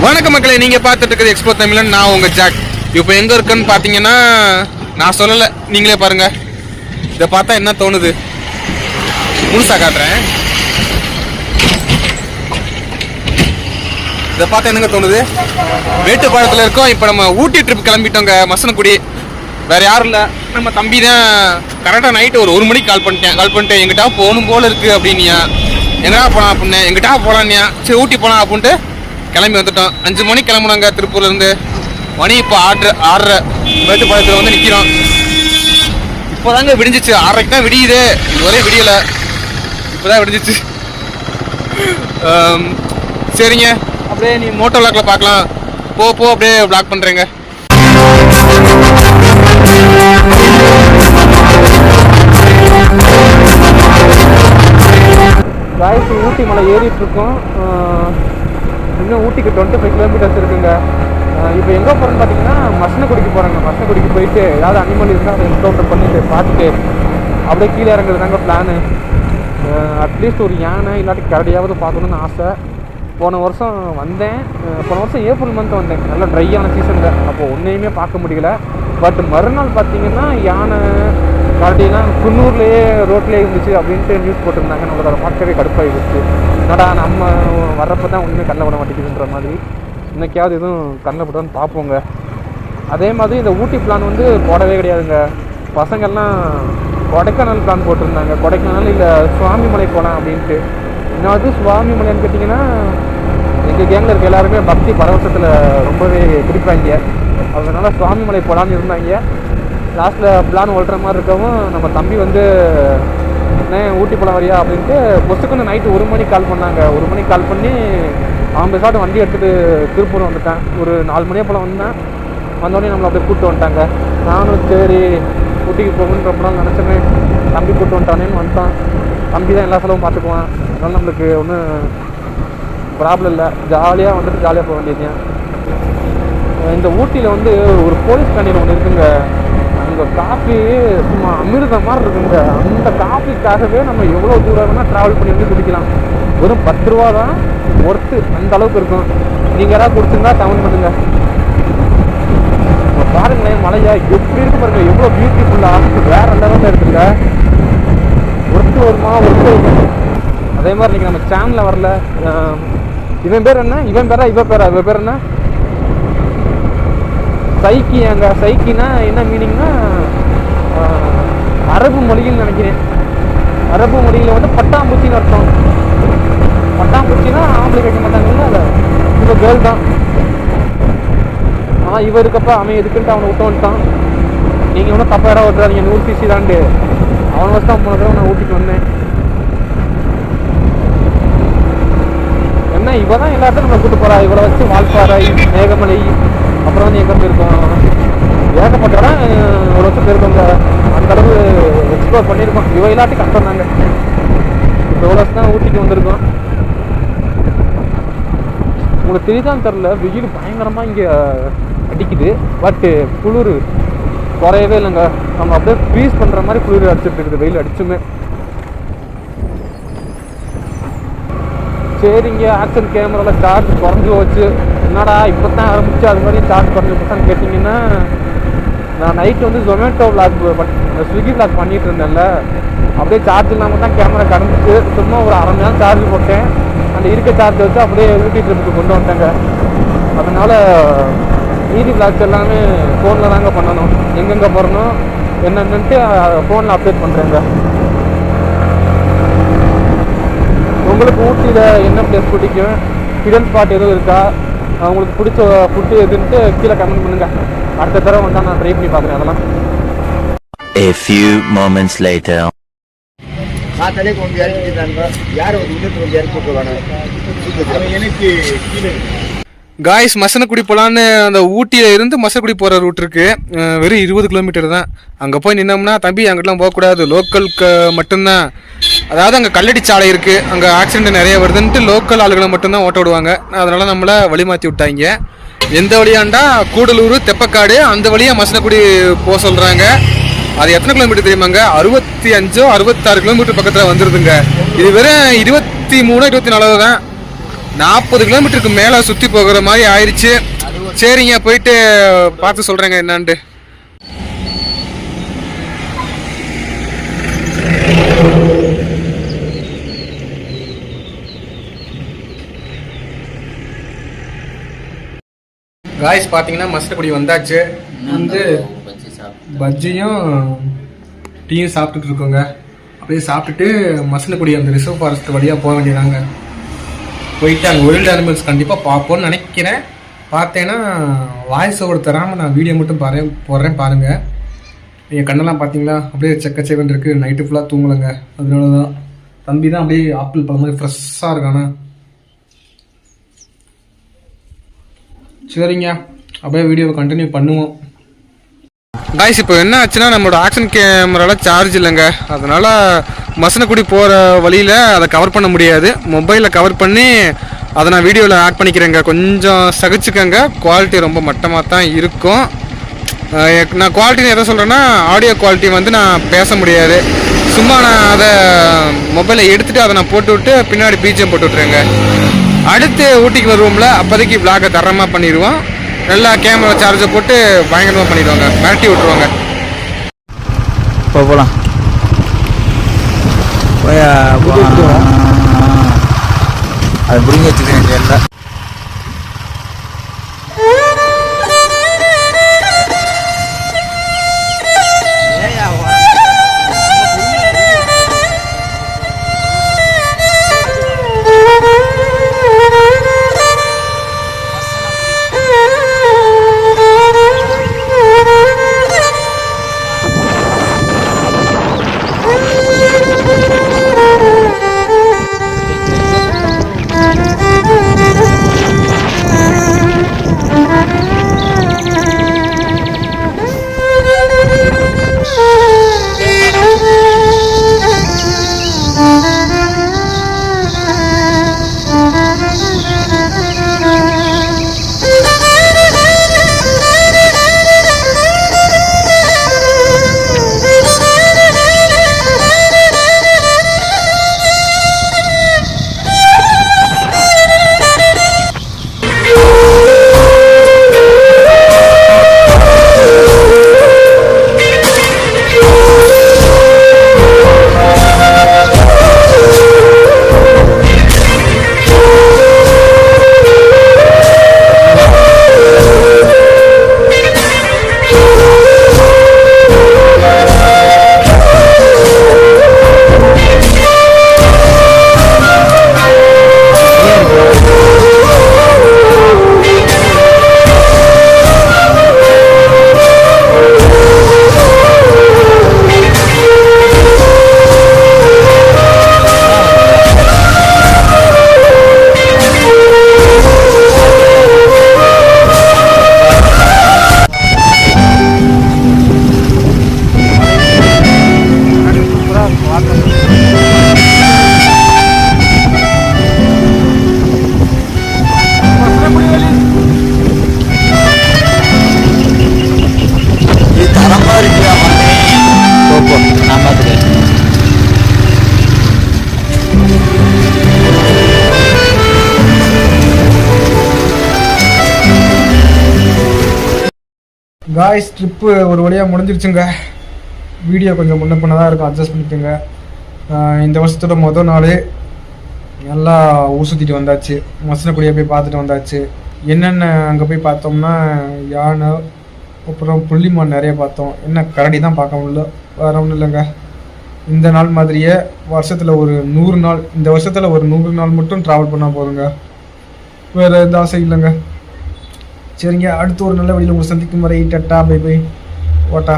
வணக்க மக்களே, நீங்க பார்த்துட்டு இருக்கிறது எக்ஸ்போ தமிழன். நான் உங்க ஜாக். இப்போ எங்க இருக்குன்னு பாத்தீங்கன்னா நான் சொல்லல, நீங்களே பாருங்க. இதை பார்த்தா என்ன தோணுது முழுசா காட்டுறேன். இதை பார்த்தா என்னங்க தோணுது? மேட்டுப்பாளையத்தில் இருக்கோம். இப்போ நம்ம ஊட்டி ட்ரிப் கிளம்பிட்டோங்க, மசனக்குடி. வேற யாரும் இல்லை, நம்ம தம்பி தான். கரெக்டாக நைட்டு ஒரு மணிக்கு கால் பண்ணிட்டு எங்கிட்டா போகணும் போல இருக்கு அப்படின்னியா. எங்கடா போகலாம் அப்படின்னு, எங்கிட்டா போகலான்னியா. சரி ஊட்டி போகலாம் அப்படின்ட்டு கிளம்பி வந்துட்டோம். 5 மணிக்கு கிளம்புனாங்க திருப்பூர்லேருந்து. மணி இப்போ 6:30 மேட்டுப்பாளையத்தில் வந்து நிற்கிறோம். இப்போதாங்க விடிஞ்சிச்சு. 6:30 தான் விடியுது, இதுவரை விடியலை, இப்போதான் விடிஞ்சிச்சு. சரிங்க, அப்படியே நீ மோட்டோ விளாக்ல பார்க்கலாம். போ அப்படியே விளாக் பண்ணுறேங்க. காய்ச்சி ஊட்டி மலை ஏறிட்டு இருக்கோம். இன்னும் ஊட்டிக்கு 25 கிலோமீட்டர்ஸ் இருக்குங்க. இப்போ எங்கே போகிறோன்னு பார்த்தீங்கன்னா மசனக்குடிக்கு போகிறாங்க. மசனக்குடிக்கு போயிட்டு ஏதாவது அனிமல் இருந்தால் அதை என்கவுண்டர் பண்ணிட்டு பார்த்துட்டு அப்படியே கீழே இறங்குறது தாங்க பிளானு. அட்லீஸ்ட் ஒரு யானை இல்லாட்டி கரடியாவது பார்க்கணுன்னு ஆசை. போன வருஷம் வந்தேன், போன வருஷம் ஏப்ரல் மந்த் வந்தேன், நல்லா ட்ரையான சீசனில். அப்போது ஒன்றையுமே பார்க்க முடியல. பட் மறுநாள் பார்த்தீங்கன்னா யானை கரடிலாம் குன்னூர்லேயே ரோட்லேயே இருந்துச்சு அப்படின்ட்டு நியூஸ் போட்டிருந்தாங்க. நம்மளோட அதை பார்க்கவே கடுப்பாகிடுச்சு. என்னடா நம்ம வர்றப்போ தான் ஒன்றுமே கண்ணில் விட மாட்டேங்குதுன்ற மாதிரி. இன்றைக்காவது எதுவும் கண்ணில் விடான்னு பார்ப்போங்க. அதே மாதிரி இந்த ஊட்டி பிளான் வந்து போடவே கிடையாதுங்க. பசங்கள்லாம் கொடைக்கானல் பிளான் போட்டிருந்தாங்க. கொடைக்கானல் இல்லை சுவாமிமலை போகலாம் அப்படின்ட்டு. இன்னொரு சுவாமிமலைன்னு கேட்டிங்கன்னா எங்கள் கேங்கில் இருக்க எல்லாருமே பக்தி பரவசத்தில் ரொம்பவே பிடிப்பாங்க. அதனால சுவாமிமலை போகலான்னு இருந்தாங்க. லாஸ்ட்டில் பிளான் ஓட்டுற மாதிரி இருக்கவும் நம்ம தம்பி வந்து ஊட்டி போகலாம் வரியா அப்படின்ட்டு பொசுக்குன்னு நைட்டு 1 மணிக்கு கால் பண்ணாங்க. 1 மணிக்கு கால் பண்ணி அவன் பேசாட்டு வண்டி எடுத்துகிட்டு திருப்பூர் வந்துட்டேன். ஒரு 4 மணியே போல் வந்தேன். வந்தோடனே நம்மளை அப்படியே கூப்பிட்டு வந்துட்டாங்க. நானும் சரி ஊட்டிக்கு போகணுன்னு ரொம்ப நாள் நினச்சேன். தம்பி கூப்பிட்டு வந்துட்டானேன்னு வந்துட்டான். தம்பி தான் எல்லா செலவும் பார்த்துக்குவான். அதனால நம்மளுக்கு ஒன்றும் ப்ராப்ளம் இல்லை. ஜாலியாக வந்துட்டு ஜாலியாக போக வேண்டியது. இந்த ஊட்டியில் வந்து ஒரு போலீஸ் கேண்டீன் ஒன்று இருக்குங்க. அங்கே காஃபி சும்மா அமிர்தம் மாதிரி இருக்குங்க. அந்த காஃபிக்காகவே நம்ம எவ்வளோ தூரம் வேணால் ட்ராவல் பண்ணி வந்து குடிக்கலாம். வெறும் 10 ரூபா தான் ஒர்த்து, அந்த அளவுக்கு இருக்கும். நீங்கள் யாராவது குடிச்சிருந்தா கமெண்ட் பண்ணுங்க. பாருங்களேன் மலையா எப்படி இருக்கு பாருங்க, எவ்வளோ பியூட்டிஃபுல்லாக வேற லெவலில் இருக்குங்க. ஒர்த்து வருமா ஒர்த்து வரும். அதே மாதிரி நீங்கள் நம்ம சேனலில் வரல. இவன் பேர் என்ன, இவன் பேரா இவ பேர் என்ன, சைக்கியாங்க. சைக்கினா என்ன மீனிங்னா அரபு மொழியில் நினைக்கிறேன். அரபு மொழியில் வந்து பட்டாம்பூச்சின்னு அர்த்தம். பட்டாம்பூச்சின்னா ஆம்பளை கேட்க மாட்டாங்கல்ல, அதை இவ கேர்ள் தான். ஆனால் இவ இருக்கப்ப அவன் எதுக்குன்ட்டு அவனை விட்டு வந்துட்டான். நீங்கள் ஒன்றும் தப்பாக யாராவது விட்டுறாதீங்க, 100 cc தாண்டு. அவனை வச்சு தான் போன தடவை நான் ஊட்டிக்கு வந்தேன். என்ன இவ தான் எல்லாத்தையும் நம்மளை கூப்பிட்டு போகிறா. இவளை வச்சு வால்பாறை, மேகமலை, அப்புறம் வந்து எங்கே போயிருக்கோம், ஏகப்பட்ட இடம் ஒரு வருஷம் போயிருக்கோங்க. அந்தளவு எக்ஸ்ப்ளோர் பண்ணியிருக்கோம். இவ எல்லாத்தையும் கஷ்டம் தாங்க. இப்போ எவ்வளோ வருஷம் தான் ஊட்டிக்கு வந்திருக்கோம். உங்களுக்கு தெரியுதான்னு தெரில, வெயில் பயங்கரமாக இங்கே அடிக்குது. பட்டு குளிர் குறையவே இல்லைங்க. நம்ம அப்படியே ஃப்ரீஸ் பண்ணுற மாதிரி குளிர் அடிச்சுட்டு இருக்குது வெயில் அடிச்சுமே. சரிங்க, ஆக்ஷன் கேமராவில் சார்ஜ் குறைஞ்சி வச்சு என்னடா இப்போ தான் ஆரம்பிச்சு அது மாதிரி சார்ஜ் குறைஞ்சி கேட்டிங்கன்னா, நான் நைட்டு வந்து ஜொமேட்டோ விளாக் ஸ்விக்கி விளாக் பண்ணிகிட்டு இருந்தேன்ல, அப்படியே சார்ஜ் இல்லாமல் தான் கேமரா கடந்துச்சு. சும்மா ஒரு 1/2 மணி நேரம் சார்ஜ் போட்டேன். அந்த இருக்க சார்ஜ் வச்சு அப்படியே ஊட்டி ட்ரிப்புக்கு கொண்டு வந்துட்டேங்க. அதனால் மீதி விளாக்ஸ் எல்லாமே ஃபோனில் தாங்க பண்ணணும். எங்கெங்கே போகிறணும் என்னென்னுட்டு ஃபோனில் அப்டேட் பண்ணுறேங்க. உங்களுக்கு ஊட்டியில் என்ன பிளேஸ் பிடிக்கும், ஹிடன் ஸ்பாட் எதுவும் இருக்கா, உங்களுக்கு பிடிச்ச ஃபுட்டு எதுன்ட்டு கீழே கமெண்ட் பண்ணுங்கள். அடுத்த தடவை வந்தால் நான் ட்ரை பண்ணி பார்க்குறேன் அதெல்லாம். A few moments later. Guys, Masinagudi போகலான்னு அந்த ஊட்டியில் இருந்து மசனக்குடி போகிற ரூட் இருக்குது. வெறும் 20 கிலோமீட்டர் தான். அங்கே போய் நின்னோம்னா தம்பி அங்கிட்டலாம் போகக்கூடாது, லோக்கலுக்கு மட்டும்தான். அதாவது அங்கே கல்லடி சாலை இருக்குது, அங்கே ஆக்சிடென்ட் நிறைய வருதுன்ட்டு லோக்கல் ஆளுகளை மட்டும்தான் ஓட்ட விடுவாங்க. அதனால் நம்மளை வழி மாற்றி விட்டாங்க. எந்த வழியாண்டா கூடலூர், தெப்பக்காடு, அந்த வழியாக மசனக்குடி போக சொல்கிறாங்க. அது எத்தனை கிலோமீட்டர் தெரியுமாங்க? 65-66 கிலோமீட்டர் பக்கத்தில் வந்துடுதுங்க. இது வெறும் 23-24 தான். 40 கிலோமீட்டருக்கு மேலே சுற்றி போகிற மாதிரி ஆயிடுச்சு. சரிங்க, போயிட்டு பார்த்து சொல்கிறேங்க என்னான்ட்டு. காய்ஸ் பார்த்தீங்கன்னா மஸ்டக்குடி வந்தாச்சு. வந்து பஜ்ஜியும் டீயும் சாப்பிட்டுட்டு இருக்கோங்க. அப்படியே சாப்பிட்டுட்டு மசனக்குடி அந்த ரிசர்வ் ஃபாரஸ்ட் வழியாக போக வேண்டியதாங்க. போயிட்டு அங்கே ஒயில்டு அனிமல்ஸ் கண்டிப்பாக பார்ப்போன்னு நினைக்கிறேன். பார்த்தேன்னா வாய்ஸ் ஓவர் தராமல் நான் வீடியோ மட்டும் போடுறேன் பாருங்கள். என் கண்ணெல்லாம் பார்த்தீங்களா அப்படியே செக்கச்சேவன் இருக்குது. நைட்டு ஃபுல்லாக தூங்கலைங்க. அதனால தான் தம்பி தான் அப்படியே ஆப்பிள் பழம் மாதிரி ஃப்ரெஷ்ஷாக இருக்கானே. சரிங்க, அப்படியே வீடியோவை கண்டினியூ பண்ணுவோம். காய்ஸ் இப்போ என்ன ஆச்சுன்னா நம்மளோட ஆக்ஷன் கேமராவில் சார்ஜ் இல்லைங்க. அதனால் மசனக்குடி போகிற வழியில் அதை கவர் பண்ண முடியாது. மொபைலில் கவர் பண்ணி அதை நான் வீடியோவில் ஆட் பண்ணிக்கிறேங்க. கொஞ்சம் சகிச்சுக்கங்க, குவாலிட்டி ரொம்ப மட்டமாக தான் இருக்கும். நான் குவாலிட்டின்னு எதை சொல்கிறேன்னா ஆடியோ குவாலிட்டி வந்து நான் பேச முடியாது. சும்மா நான் அதை மொபைலை எடுத்துகிட்டு அதை நான் போட்டு விட்டு பின்னாடி பிஜிஎம் போட்டு விட்றேங்க. அடுத்து ஊட்டிக்கு வருவோம்ல, அப்போதைக்கு விளாகை தரமாக பண்ணிடுவோம். நல்லா கேமரா சார்ஜை போட்டு பயங்கரமாக பண்ணிடுவாங்க, மிரட்டி விட்டுருவாங்க. போகலாம் அது புரிஞ்சு வச்சுக்கிறேன். காய்ஸ் ட்ரிப்பு ஒரு வழியாக முடிஞ்சிருச்சுங்க. வீடியோ கொஞ்சம் முன்ன பண்ணதாக இருக்கும், அட்ஜஸ்ட் பண்ணிக்கோங்க. இந்த வருஷத்தோட மொதல் நாள் நல்லா ஊர் சுற்றிட்டு வந்தாச்சு. மசனக்குடியை போய் பார்த்துட்டு வந்தாச்சு. என்னென்ன அங்கே போய் பார்த்தோம்னா யானை, அப்புறம் புள்ளிமான் நிறைய பார்த்தோம். என்ன கரடி தான் பார்க்க முடியல, வேறு ஒன்றும் இல்லைங்க. இந்த நாள் மாதிரியே வருஷத்தில் ஒரு 100 நாள், இந்த வருஷத்தில் ஒரு 100 நாள் மட்டும் ட்ராவல் பண்ணால் போதுங்க. வேறு எந்த ஆசை இல்லைங்க. சரிங்க, அடுத்து ஒரு நல்ல வழியில் உங்களை சந்திக்கும் வரை டட்டா பை பை ஓட்டா.